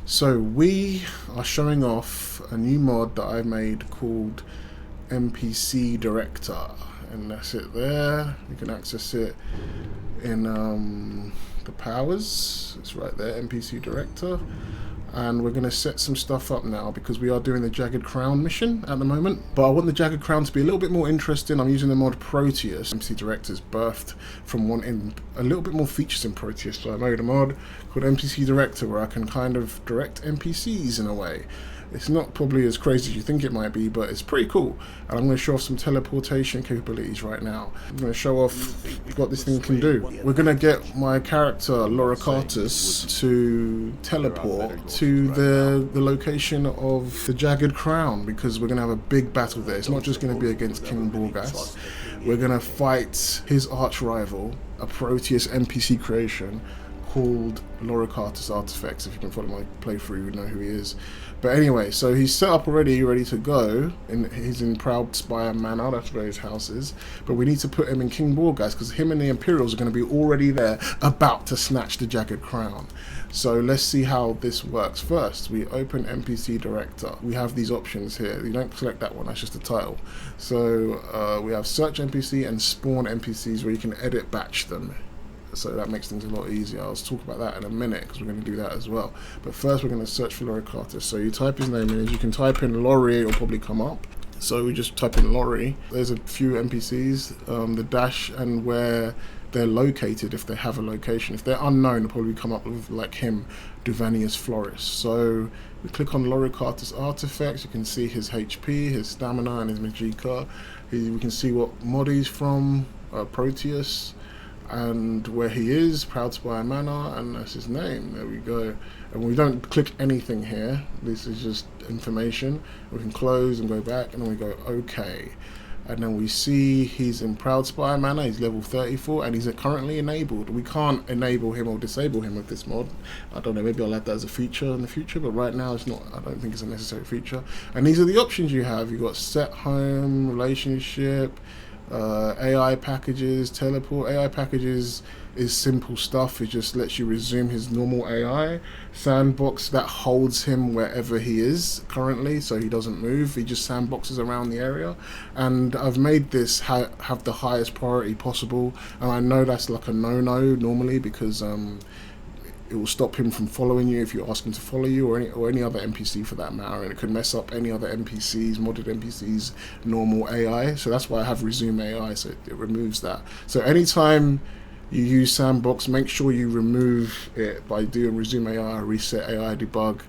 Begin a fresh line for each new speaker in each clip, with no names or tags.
So we are showing off a new mod that I made called NPC Director, and that's it there. You can access it in the powers. It's right there, NPC Director. And we're going to set some stuff up now because we are doing the Jagged Crown mission at the moment. But I want the Jagged Crown to be a little bit more interesting. I'm using the mod Proteus. NPC Director is birthed from wanting a little bit more features in Proteus. So I made a mod called NPC Director where I can kind of direct NPCs in a way. It's not probably as crazy as you think it might be, but it's pretty cool. And I'm going to show off some teleportation capabilities right now. I'm going to show off what this thing can do. We're going to get my character, Loricartus, to teleport to the location of the Jagged Crown, because we're going to have a big battle there. It's not just going to be against King Borgas. We're going to fight his arch rival, a Proteus NPC creation called Loricartus Artifacts. If you can follow my playthrough, you know who he is. But anyway, so he's set up already, ready to go. He's in Proud Spire Manor, that's where his house is. But we need to put him in King Borgas, because him and the Imperials are going to be already there, about to snatch the Jagged Crown. So let's see how this works. First, we open NPC Director. We have these options here. You don't select that one, that's just the title. So we have Search NPC and Spawn NPCs, where you can edit batch them. So that makes things a lot easier. I'll talk about that in a minute because we're going to do that as well. But first we're going to search for Loricartus. So you type his name in. As you can type in Lori, it'll probably come up. So we just type in Lori. There's a few NPCs, the dash and where they're located, if they have a location. If they're unknown, it'll probably come up with like him, Duvanius Florist. So we click on Loricartus Artifacts. You can see his HP, his stamina and his magicka. We can see what mod he's from, Proteus, and where he is, Proud Spire Manor, and that's his name. There we go. And we don't click anything here. This is just information. We can close and go back, and then we go OK. And then we see he's in Proud Spire Manor. He's level 34, and he's currently enabled. We can't enable him or disable him with this mod. I don't know, maybe I'll add that as a feature in the future, but right now it's not. I don't think it's a necessary feature. And these are the options you have. You've got set home, relationship, AI packages, teleport. AI packages is simple stuff. It just lets you resume his normal AI. Sandbox, that holds him wherever he is currently, so he doesn't move. He just sandboxes around the area. And I've made this have the highest priority possible. And I know that's like a no-no normally, because it will stop him from following you if you ask him to follow you, or any other NPC for that matter, and it could mess up any other NPCs, modded NPCs, normal AI. So that's why I have resume AI, so it removes that. So anytime you use Sandbox, make sure you remove it by doing resume AI, reset AI, debug,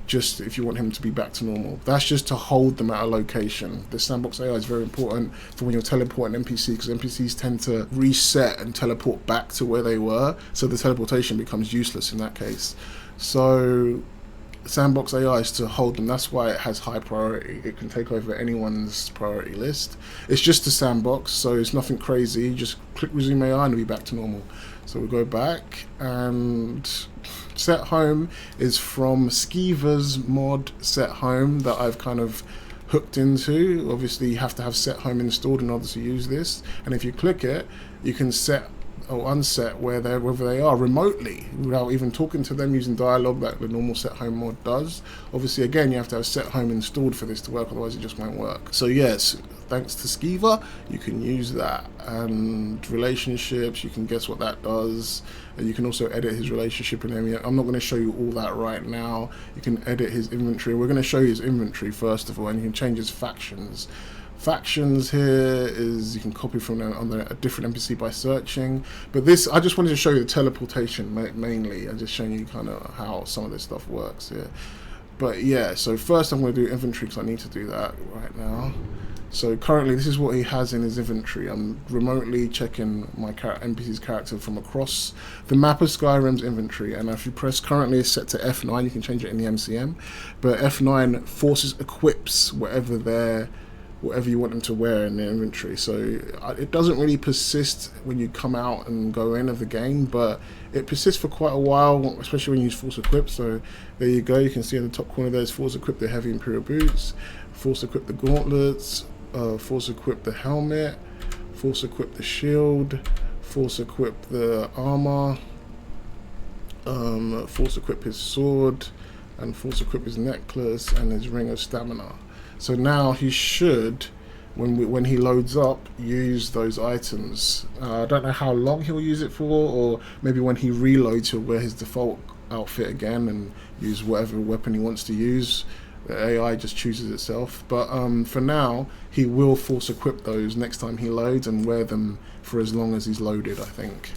just if you want him to be back to normal. That's just to hold them at a location. The Sandbox AI is very important for when you're teleporting NPC, because NPCs tend to reset and teleport back to where they were, so the teleportation becomes useless in that case. So Sandbox AI is to hold them. That's why it has high priority. It can take over anyone's priority list. It's just a sandbox, so it's nothing crazy. You just click resume AI and it'll be back to normal. So we'll go back, and set home is from Skiva's mod set home that I've kind of hooked into. Obviously you have to have set home installed in order to use this, and if you click it, you can set or unset wherever they are remotely without even talking to them, using dialogue like the normal set home mod does. Obviously again you have to have set home installed for this to work, otherwise it just won't work. So yes, thanks to Skiva you can use that. And relationships, you can guess what that does, and you can also edit his relationship in him. I'm not going to show you all that right now. You can edit his inventory. We're going to show you his inventory first of all, and you can change his factions. Factions here is you can copy from a different NPC by searching. But this, I just wanted to show you the teleportation mainly, and just showing you kind of how some of this stuff works here. But yeah, so first I'm going to do inventory, because I need to do that right now. So currently this is what he has in his inventory. I'm remotely checking my NPC's character from across the map of Skyrim's inventory, and if you press currently it's set to F9, you can change it in the MCM, but F9 forces equips whatever you want them to wear in their inventory. So it doesn't really persist when you come out and go in of the game, but it persists for quite a while, especially when you use force equip. So there you go, you can see in the top corner there's force equip the heavy Imperial boots, force equip the gauntlets, force equip the helmet, force equip the shield, force equip the armor, force equip his sword, and force equip his necklace and his ring of stamina. So now he should, when he loads up, use those items. I don't know how long he'll use it for, or maybe when he reloads he'll wear his default outfit again and use whatever weapon he wants to use. The AI just chooses itself, but for now he will force equip those next time he loads and wear them for as long as he's loaded, I think.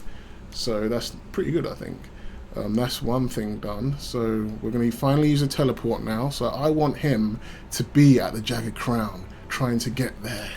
So that's pretty good, I think. That's one thing done. So we're going to finally use a teleport now. So I want him to be at the Jagged Crown, trying to get there.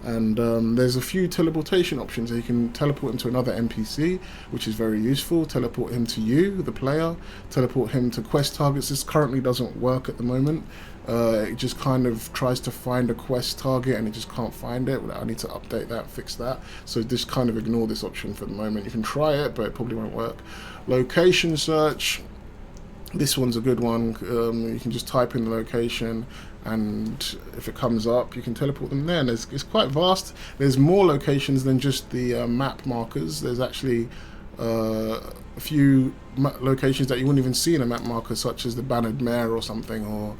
And there's a few teleportation options. You can teleport him to another NPC, which is very useful. Teleport him to you, the player. Teleport him to quest targets. This currently doesn't work at the moment. It just kind of tries to find a quest target and it just can't find it. I need to update that, fix that. So just kind of ignore this option for the moment. You can try it, but it probably won't work. Location search. This one's a good one. You can just type in the location, and if it comes up you can teleport them there, and it's quite vast. There's more locations than just the map markers. There's actually a few locations that you wouldn't even see in a map marker, such as the Bannered Mare or something, or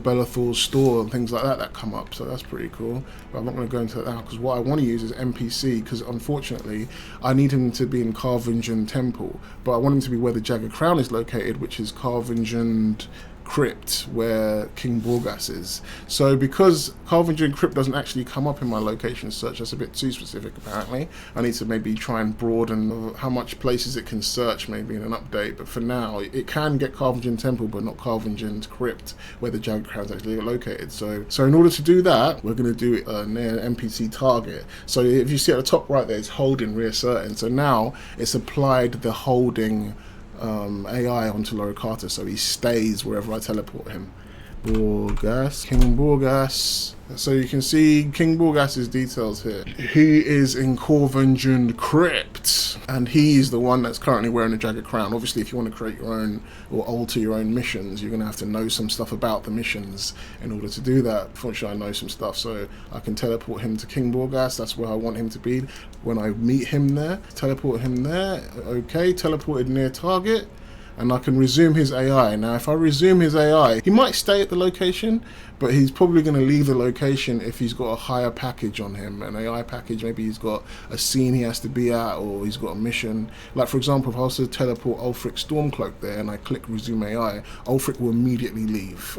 Bellathor's store and things like that come up, so that's pretty cool. But I'm not going to go into that now, because what I want to use is NPC, because unfortunately I need him to be in Carvingian Temple, but I want him to be where the Jagged Crown is located, which is Carvingian Crypt, where King Borgas is. So because Carvingian Crypt doesn't actually come up in my location search, that's a bit too specific apparently. I need to maybe try and broaden how much places it can search maybe in an update, but for now it can get Carvingian Temple but not Carvingian Crypt, where the Jagged Crown is actually located. So in order to do that, we're going to do it near an NPC target. So if you see at the top right there, it's holding reasserting. So now it's applied the holding AI onto Loricata, so he stays wherever I teleport him. Borgas, King Borgas. So you can see King Borgas's details here. He is in Carvingian Crypt, and he's the one that's currently wearing the Jagged Crown. Obviously, if you want to create your own or alter your own missions, you're going to have to know some stuff about the missions in order to do that. Fortunately, I know some stuff, so I can teleport him to King Borgas. That's where I want him to be when I meet him there. Teleport him there. Okay, teleported near target. And I can resume his AI. Now, if I resume his AI, he might stay at the location, but he's probably going to leave the location if he's got a higher package on him, an AI package. Maybe he's got a scene he has to be at, or he's got a mission. Like, for example, if I was to teleport Ulfric Stormcloak there and I click resume AI, Ulfric will immediately leave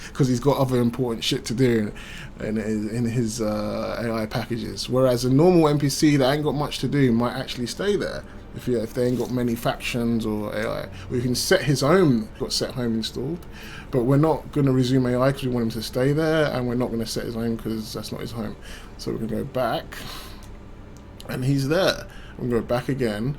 because he's got other important shit to do in his AI packages. Whereas a normal NPC that ain't got much to do might actually stay there. If they ain't got many factions or AI, we can set his own, got set home installed, but we're not going to resume AI because we want him to stay there, and we're not going to set his own because that's not his home. So we're going to go back, and he's there. We'll go back again,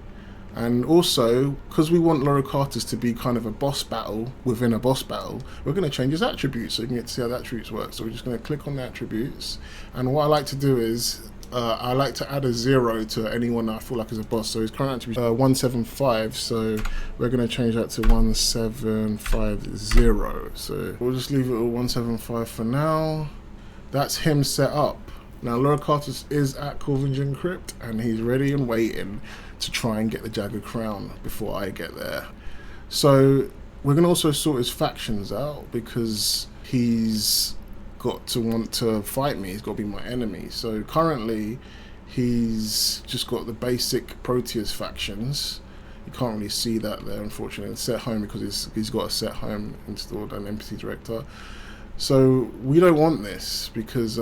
and also because we want Loricatus to be kind of a boss battle within a boss battle, we're going to change his attributes so you can get to see how the attributes work. So we're just going to click on the attributes, and what I like to do is I like to add a 0 to anyone that I feel like is a boss. So his current attribute is 175, so we're going to change that to 1750. So we'll just leave it at 175 for now. That's him set up. Now Loricatus is at Carvingian Crypt, and he's ready and waiting to try and get the Jagged Crown before I get there. So we're going to also sort his factions out, because he's got to want to fight me. He's got to be my enemy. So currently he's just got the basic Proteus factions. You can't really see that there, unfortunately. It's set home because he's got a set home installed and NPC Director. So we don't want this, because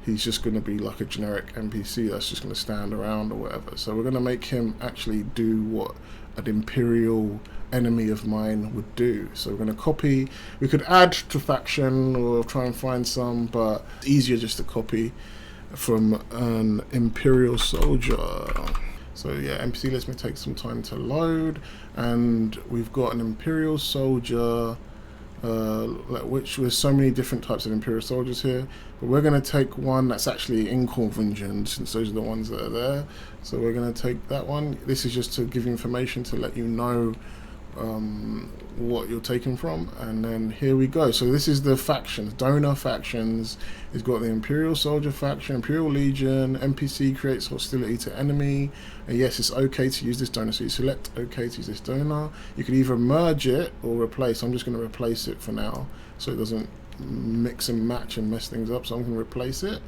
he's just going to be like a generic NPC that's just going to stand around or whatever. So we're going to make him actually do what an Imperial enemy of mine would do. So we're going to copy. We could add to faction or try and find some, but it's easier just to copy from an Imperial soldier. So yeah, NPC lets me take some time to load, and we've got an Imperial soldier, which there's so many different types of Imperial soldiers here, but we're going to take one that's actually in Carvingian, since those are the ones that are there. So we're going to take that one. This is just to give you information to let you know what you're taking from. And then here we go. So this is the factions, donor factions. It's got the Imperial Soldier faction, Imperial Legion, NPC creates hostility to enemy, and yes, it's okay to use this donor. So you select okay to use this donor. You can either merge it or replace. I'm just going to replace it for now so it doesn't mix and match and mess things up. So I'm going to replace it,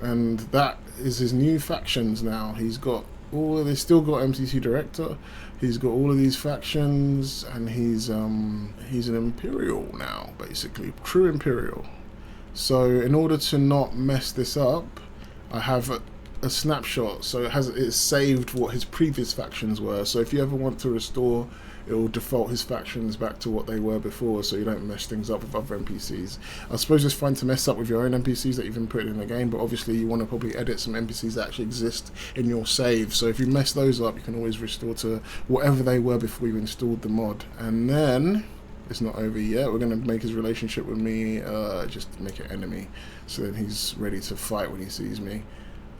and that is his new factions now. He's got all of this, still got NPC Director. He's got all of these factions, and he's an Imperial now, basically, true Imperial. So in order to not mess this up, I have a snapshot. So it's saved what his previous factions were. So if you ever want to restore, it will default his factions back to what they were before, so you don't mess things up with other NPCs. I suppose it's fine to mess up with your own NPCs that you've input in the game, but obviously you want to probably edit some NPCs that actually exist in your save. So if you mess those up, you can always restore to whatever they were before you installed the mod. And then it's not over yet. We're going to make his relationship with me, just make it enemy, so then he's ready to fight when he sees me.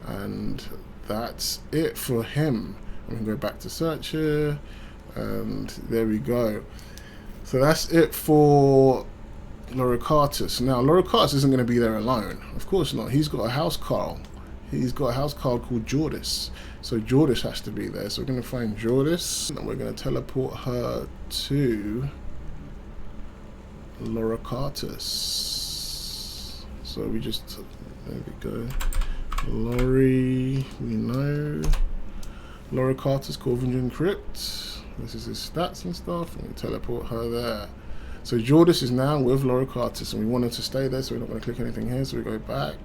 And that's it for him. I'm going to go back to search here. And there we go. So that's it for Loricatus. Now, Loricatus isn't going to be there alone. Of course not. He's got a housecarl. He's got a housecarl called Jordis. So Jordis has to be there. So we're going to find Jordis, and we're going to teleport her to Loricatus. So we just, there we go. Lori, we know. Loricatus, Corvingian Crypt. This is his stats and stuff, and we teleport her there. So Jordis is now with Loricatus, and we want her to stay there, so we're not going to click anything here. So we go back,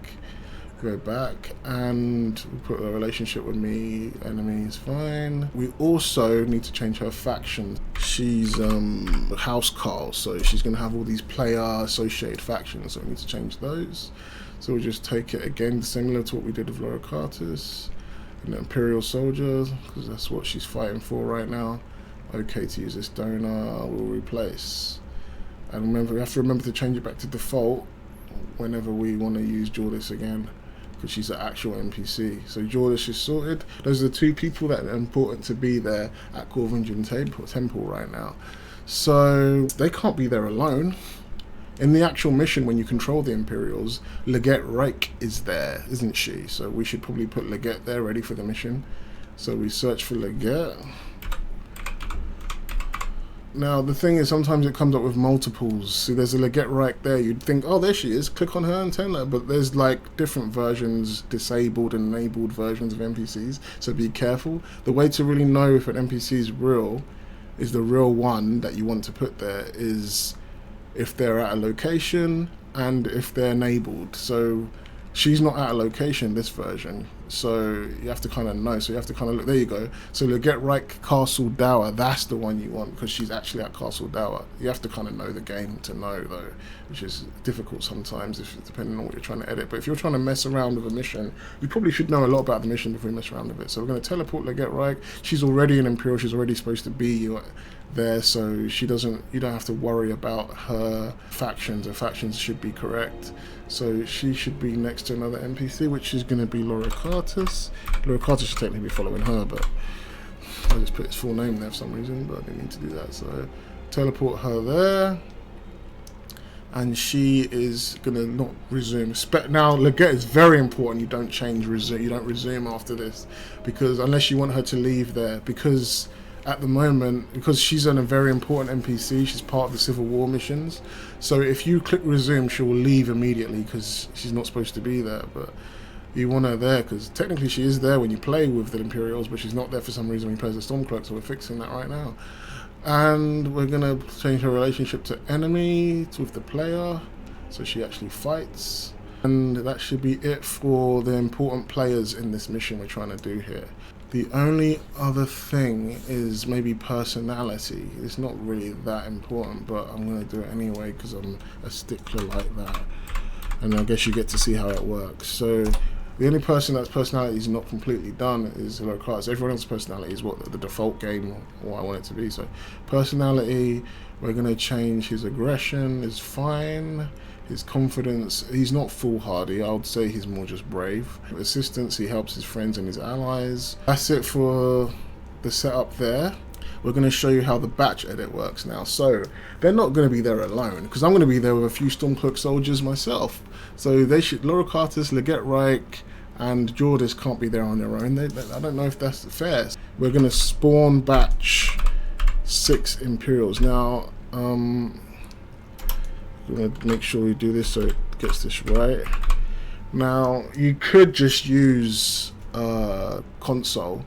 and we put a relationship with me, enemy is fine. We also need to change her faction. She's housecarl, so she's going to have all these player associated factions, so we need to change those. So we'll just take it again, similar to what we did with Loricatus. And the Imperial Soldiers, because that's what she's fighting for right now. Okay to use this donor, we'll replace. And remember, we have to remember to change it back to default whenever we want to use Jordis again, because she's an actual NPC. So Jordis is sorted. Those are the two people that are important to be there at Corvingian Temple right now. So they can't be there alone. In the actual mission, when you control the Imperials, Leggett Reich is there, isn't she? So we should probably put Leggett there, ready for the mission. So we search for Leggett. Now, the thing is, sometimes it comes up with multiples. See, there's a Leggett Reich there. You'd think, oh, there she is. Click on her and tell her. But there's, like, different versions, disabled and enabled versions of NPCs. So be careful. The way to really know if an NPC is real, is the real one that you want to put there, is if they're at a location and if they're enabled. So she's not at a location, this version, so you have to kind of know. So you have to kind of look, there you go. So Leggett Reich Castle Dower, that's the one you want, because she's actually at Castle Dower. You have to kind of know the game to know, though, which is difficult sometimes, depending on what you're trying to edit. But if you're trying to mess around with a mission, you probably should know a lot about the mission before you mess around with it. So we're going to teleport Leggett Reich. She's already an Imperial, she's already supposed to be there, so you don't have to worry about her factions. Her factions should be correct. So she should be next to another NPC, which is going to be Loricatus. Loricatus should technically be following her, but I just put his full name there for some reason, but I didn't need to do that. So teleport her there, and she is going to not resume. Now, Leggett is very important. You don't resume. You don't resume after this, because unless you want her to leave there, because at the moment, because she's a very important NPC, she's part of the Civil War missions. So if you click resume, she will leave immediately, because she's not supposed to be there. But you want her there, because technically she is there when you play with the Imperials, but she's not there for some reason when you play as the Stormcloak, so we're fixing that right now. And we're going to change her relationship to enemy with the player, so she actually fights. And that should be it for the important players in this mission we're trying to do here. The only other thing is maybe personality. It's not really that important, but I'm going to do it anyway because I'm a stickler like that. And I guess you get to see how it works. So the only person that's personality is not completely done is Loricatus. Everyone else's personality is what the default game, what I want it to be. So personality, we're going to change his aggression is fine. His confidence, he's not foolhardy, I would say he's more just brave. Assistance, he helps his friends and his allies. That's it for the setup there. we're going to show you how the batch edit works now. So they're not going to be there alone, because I'm going to be there with a few Stormcloak soldiers myself. So they should, Laura Cartus, Leggett Reich, and Jordis can't be there on their own. I don't know if that's fair. We're going to spawn batch 6 Imperials. Now, I'm going to make sure we do this so it gets this right. Now, you could just use console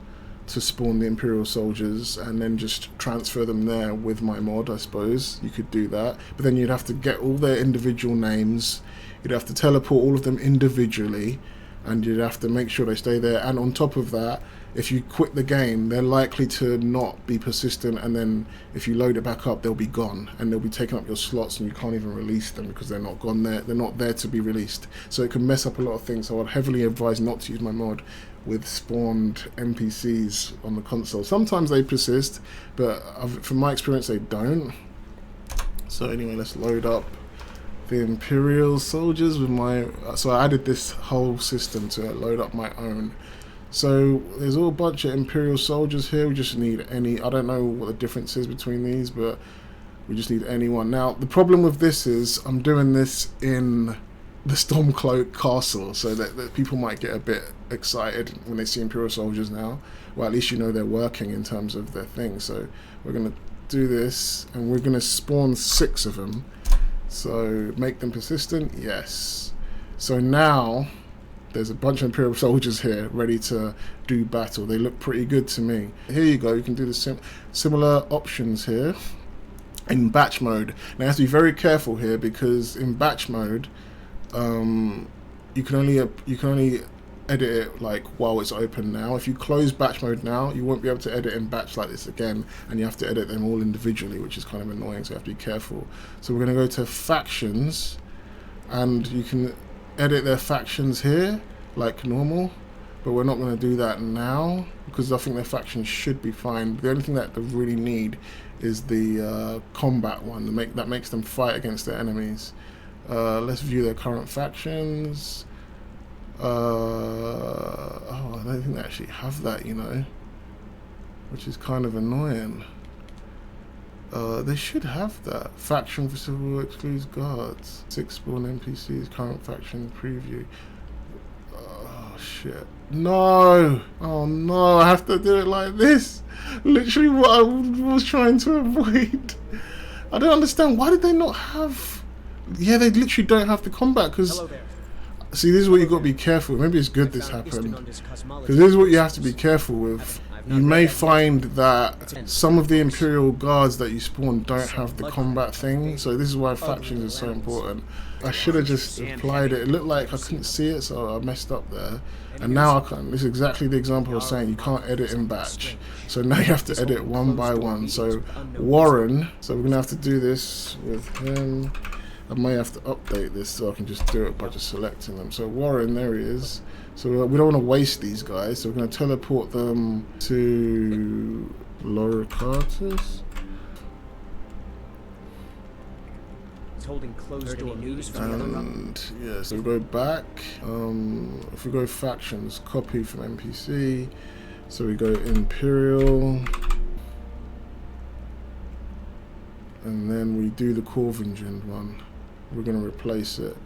to spawn the Imperial soldiers and then just transfer them there with my mod, I suppose. You could do that. But then you'd have to get all their individual names. You'd have to teleport all of them individually. And you'd have to make sure they stay there. And on top of that, if you quit the game, they're likely to not be persistent, and then if you load it back up, they'll be gone, and they'll be taking up your slots, and you can't even release them because they're not gone there. They're not there to be released. So it can mess up a lot of things. So I'd heavily advise not to use my mod with spawned NPCs on the console. Sometimes they persist, but from my experience, they don't. So anyway, let's load up the Imperial soldiers with my, so I added this whole system to load up my own. So there's all a bunch of Imperial soldiers here. We just need any, I don't know what the difference is between these, but we just need anyone. Now the problem with this is I'm doing this in the Stormcloak castle, so that people might get a bit excited when they see Imperial soldiers now. Well, at least you know they're working in terms of their thing. So we're going to do this, and we're going to spawn 6 of them. So make them persistent, yes. So now there's a bunch of Imperial soldiers here ready to do battle. They look pretty good to me. Here you go, you can do the similar options here in batch mode. Now you have to be very careful here, because in batch mode you can only edit it like while it's open now. If you close batch mode now, you won't be able to edit in batch like this again, and you have to edit them all individually, which is kind of annoying, so you have to be careful. So we're going to go to factions, and you can edit their factions here like normal, but we're not going to do that now because I think their factions should be fine. The only thing that they really need is the combat one that makes them fight against their enemies. Let's view their current factions. Oh, I don't think they actually have that, you know, which is kind of annoying. They should have that. Faction for Civil War excludes guards. 6 spawn NPCs, current faction preview. Oh shit. No! Oh no, I have to do it like this. Literally what I was trying to avoid. I don't understand. Why did they not have... Yeah, they literally don't have the combat, because... See, this is what you've got to be careful with. Maybe it's good this happened, because this is what you have to be careful with. You may find that some of the Imperial guards that you spawn don't have the combat thing, so this is why factions is so important. I should have just applied it. It looked like I couldn't see it, so I messed up there. And now I can. This is exactly the example I was saying. You can't edit in batch. So now you have to edit one by one. So Warren, so we're going to have to do this with him. I may have to update this so I can just do it by just selecting them. So Warren, there he is. So we don't want to waste these guys, so we're going to teleport them to Laura Cartus.
He's holding closed any news from
and yeah, so we go back. If we go factions, copy from NPC. So we go Imperial. And then we do the Corvingent one. We're going to replace it.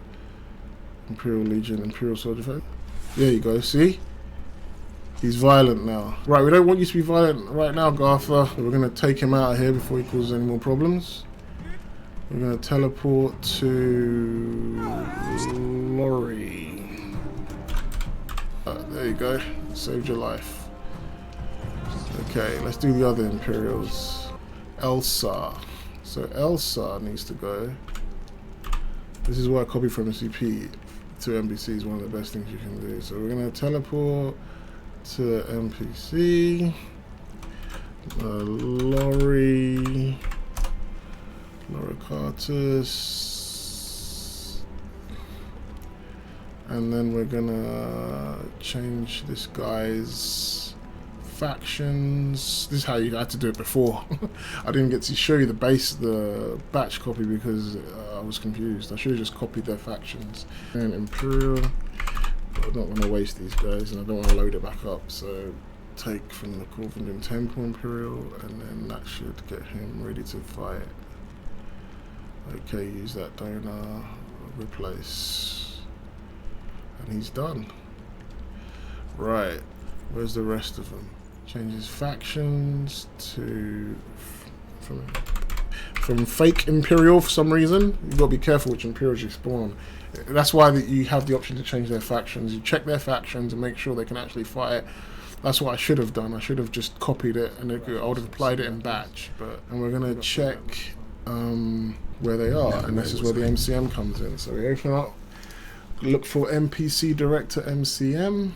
Imperial Legion, Imperial Soldier Folk. There you go, see? He's violent now. Right, we don't want you to be violent right now, Gartha. We're going to take him out of here before he causes any more problems. We're going to teleport to Lorry. There you go. Saved your life. Okay, let's do the other Imperials. Elsa. So Elsa needs to go. This is why copy from CP to NPC is one of the best things you can do. So we're going to teleport to NPC. Laura Cartus. And then we're going to change this guy's factions. This is how you had to do it before. I didn't get to show you the batch copy because I was confused. I should have just copied their factions. And Imperial, but I don't want to waste these guys and I don't want to load it back up, so take from the Corvingian Temple Imperial, and then that should get him ready to fight. Okay, use that donor, replace, and he's done. Right, where's the rest of them? Changes factions to from fake Imperial for some reason. You've got to be careful which Imperials you spawn. That's why you have the option to change their factions. You check their factions and make sure they can actually fight. That's what I should have done. I should have just copied it and I would have applied it in batch. And we're going to check where they are, and this is where the MCM comes in. So we open up, look for NPC Director MCM,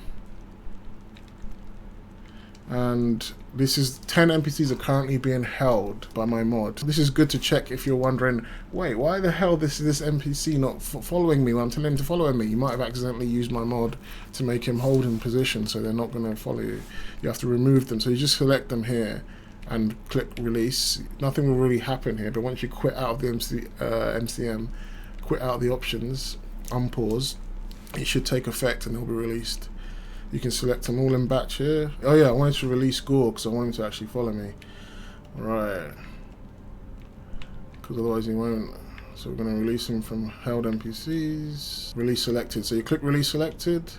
and this is 10 NPCs are currently being held by my mod. This is good to check if you're wondering, wait, why the hell is this NPC not following me when I'm telling him to follow me? You might have accidentally used my mod to make him hold in position, so they're not going to follow you. You have to remove them, so you just select them here and click release. Nothing will really happen here, but once you quit out of the MCM, quit out of the options, unpause, it should take effect and they'll be released. You can select them all in batch here. Oh yeah, I wanted to release Gore because I want him to actually follow me. Right. Because otherwise he won't. So we're going to release him from held NPCs. Release selected. So you click release selected.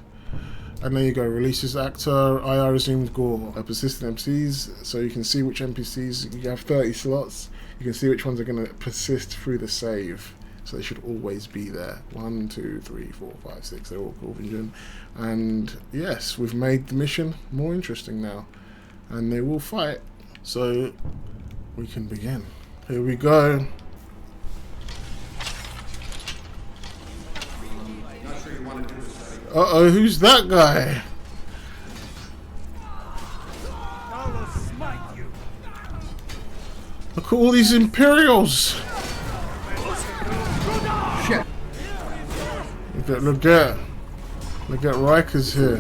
And there you go. Releases actor. IR resumed Gore. Persistent NPCs. So you can see which NPCs. You have 30 slots. You can see which ones are going to persist through the save. So they should always be there. 1, 2, 3, 4, 5, 6. They're all Corvingian. And yes, we've made the mission more interesting now. And they will fight. So we can begin. Here we go. Uh-oh, who's that guy? Look at all these Imperials. Shit. Look at Riker's here.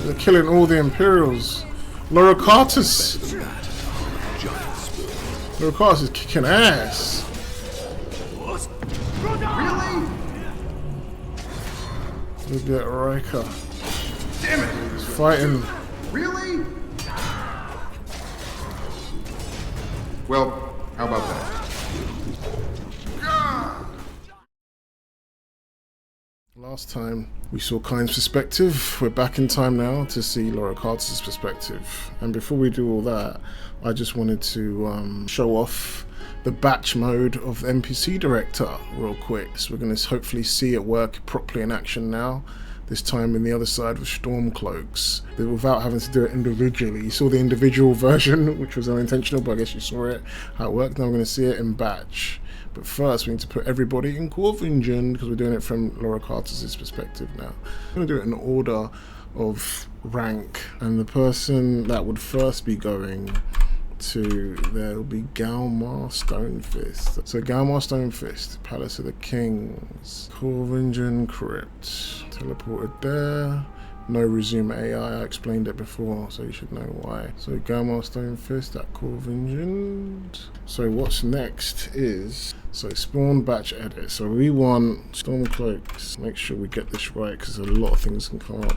They're killing all the Imperials. Laura Cartus. Laura Cartus is kicking ass.
Really?
Look at Riker.
Damn it!
He's fighting.
Really? Well, how about that?
Last time we saw Kyne's perspective. We're back in time now to see Laura Carter's perspective. And before we do all that, I just wanted to show off the batch mode of NPC Director real quick. So we're going to hopefully see it work properly in action now. This time in the other side with Stormcloaks, without having to do it individually. You saw the individual version, which was unintentional, but I guess you saw it, how it worked. Now we're going to see it in batch. But first we need to put everybody in Corvingian, because we're doing it from Laura Carter's perspective now. I'm going to do it in order of rank, and the person that would first be going to there will be Galmar Stonefist. So Galmar Stonefist, Palace of the Kings, Corvingian Crypt, teleported there. No resume AI, I explained it before, so you should know why. So Galmar Stonefist at Corvingian. So what's next is, so spawn batch edit. So we want Stormcloaks. Make sure we get this right, because a lot of things can come up.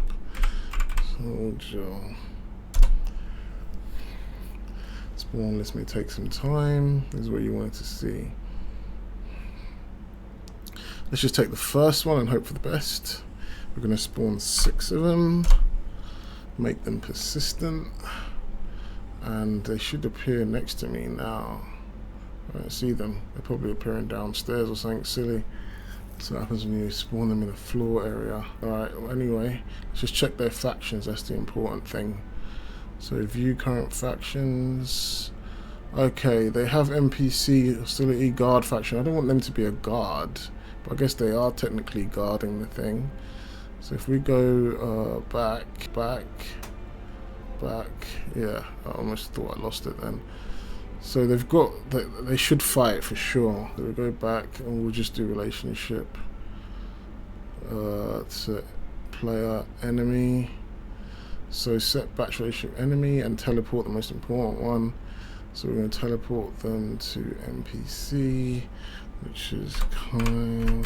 Soldier. Spawn, this may take some time. This is what you wanted to see. Let's just take the first one and hope for the best. We're going to spawn 6 of them, make them persistent, and they should appear next to me now. I don't see them. They're probably appearing downstairs or something silly. So that happens when you spawn them in the floor area. Alright, well, anyway, let's just check their factions. That's the important thing. So view current factions. Okay, they have NPC hostility guard faction. I don't want them to be a guard, but I guess they are technically guarding the thing. So if we go back, yeah, I almost thought I lost it then. So they've got, they should fight for sure. So we go back and we'll just do relationship. To player enemy. So set batch relationship enemy and teleport, the most important one. So we're going to teleport them to NPC, which is Kyne.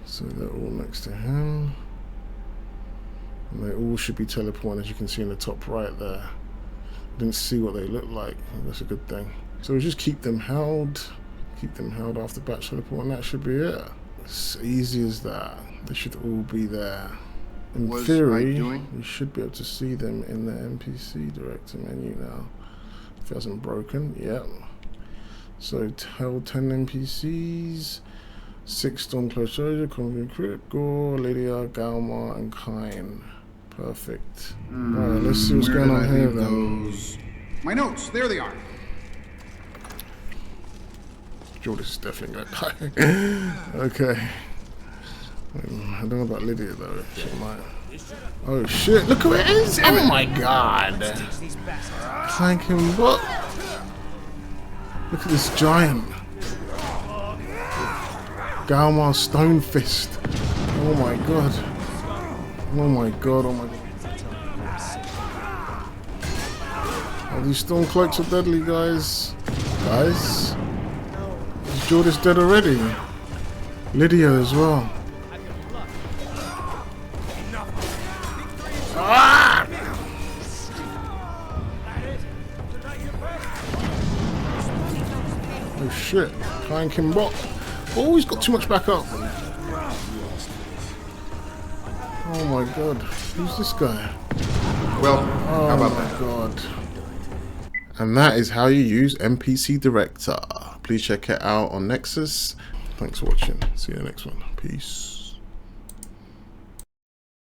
So they're all next to him. And they all should be teleporting, as you can see in the top right there. Didn't see what they look like. That's a good thing. So we just keep them held. Keep them held after batch teleport, and that should be it. It's easy as that. They should all be there. In theory, we should be able to see them in the NPC Director menu now. If it hasn't broken, yep. So held 10 NPCs, 6 Stormcloak Soldier, Convent Crypt, Gore, Lydia, Galmar, and Kine. Perfect. Alright, let's see what's going on here then.
My notes, there they are.
Jordan's definitely gonna die. Okay. I don't know about Lydia though. She might. Oh shit! Look who it is! Oh my god! Clanking what? Look at this giant. Galmar Stone Fist. Oh my god. Oh my god. Oh my god. Oh, these Stormcloaks are deadly, guys. Guys. Jordan's dead already. Lydia as well. Ah! Oh shit. Clank him bot. Oh, he's got too much backup. Oh my god. Who's this guy?
Well, how about that?
Oh my god. And that is how you use NPC Director. Please check it out on Nexus. Thanks for watching. See you in the next one. Peace.